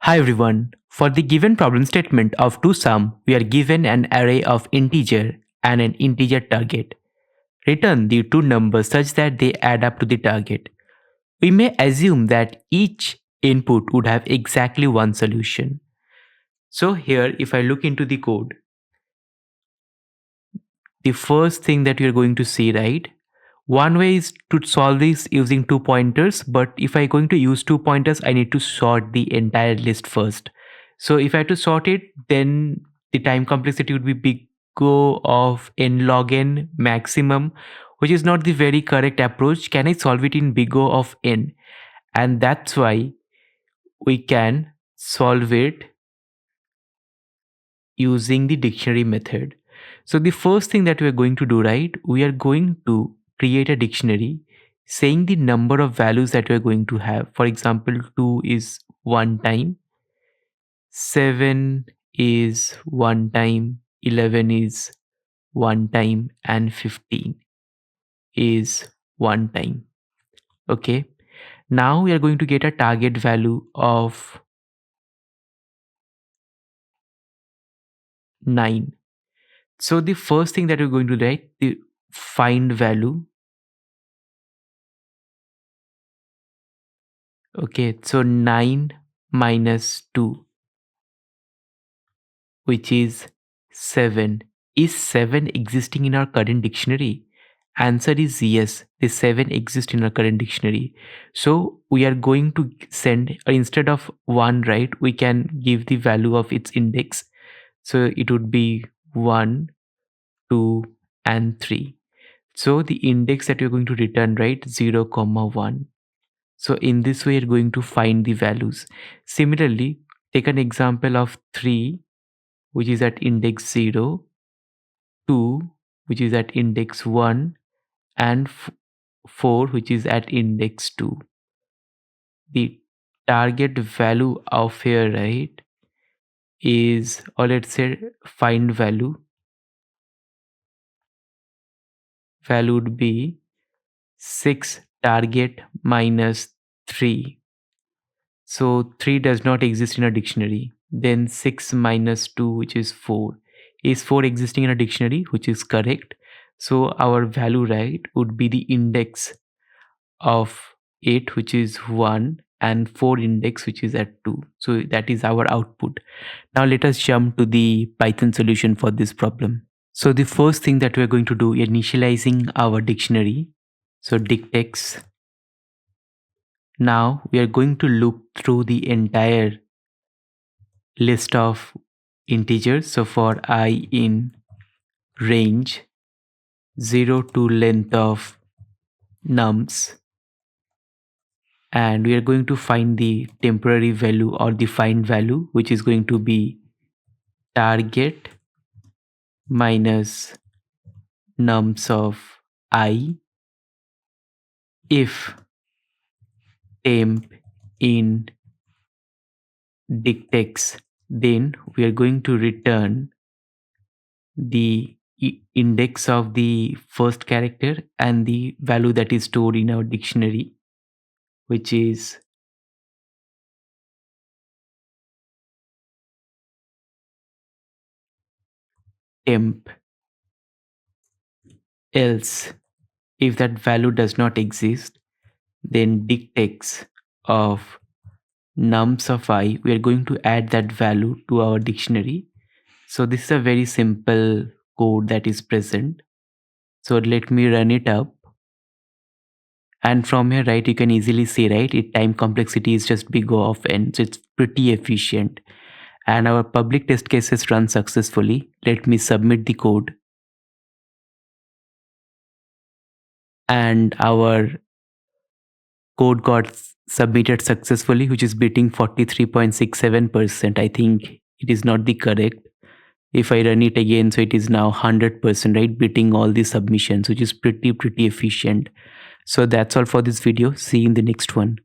Hi everyone. For the given problem statement of toSum, we are given an array of integer and an integer target. Return the two numbers such that they add up to the target. We may assume that each input would have exactly one solution. So here, if I look into the code, the first thing that you're going to see, right? One way is to solve this using two pointers, but if I'm going to use two pointers, I need to sort the entire list first. So if I had to sort it, then the time complexity would be big O of n log n maximum, which is not the very correct approach. Can I solve it in big O of n? And that's why we can solve it using the dictionary method. So the first thing that we're going to do, right, we are going to create a dictionary saying the number of values that we're going to have. For example, 2 is one time, 7 is one time, 11 is one time, and 15 is one time. Okay. Now we are going to get a target value of 9. So the first thing that we're going to write, the find value. Okay, so 9 minus 2, which is 7. Is 7 existing in our current dictionary? Answer is yes, the 7 exists in our current dictionary. So we are going to send, instead of 1, right, we can give the value of its index. So it would be 1, 2, and 3. So the index that we're going to return, right, 0, 1. So in this way, you're going to find the values. Similarly, take an example of 3, which is at index 0, 2, which is at index 1, and 4, which is at index 2. The target value of here, right, is, or let's say find value would be 6 target minus 3. So 3 does not exist in a dictionary. Then 6 minus 2, which is 4. Is 4 existing in a dictionary? Which is correct. So our value, right, would be the index of 8, which is 1, and 4 index, which is at 2. So that is our output. Now let us jump to the Python solution for this problem. So the first thing that we're going to do, initializing our dictionary. So dictx. Now we are going to loop through the entire list of integers. So for I in range 0 to length of nums, and we are going to find the temporary value or the find value, which is going to be target minus nums of I if temp in dictx. Then we are going to return the index of the first character and the value that is stored in our dictionary, which is temp. Else, if that value does not exist, then dictx of nums of I, we are going to add that value to our dictionary. So this is a very simple code that is present. So let me run it up. And from here, right, you can easily see, right, it time complexity is just big O of n. So it's pretty efficient. And our public test cases run successfully. Let me submit the code. And our code got submitted successfully, which is beating 43.67%. I think it is not the correct. If I run it again, so it is now 100%, right, beating all the submissions, which is pretty efficient. So that's all for this video. See you in the next one.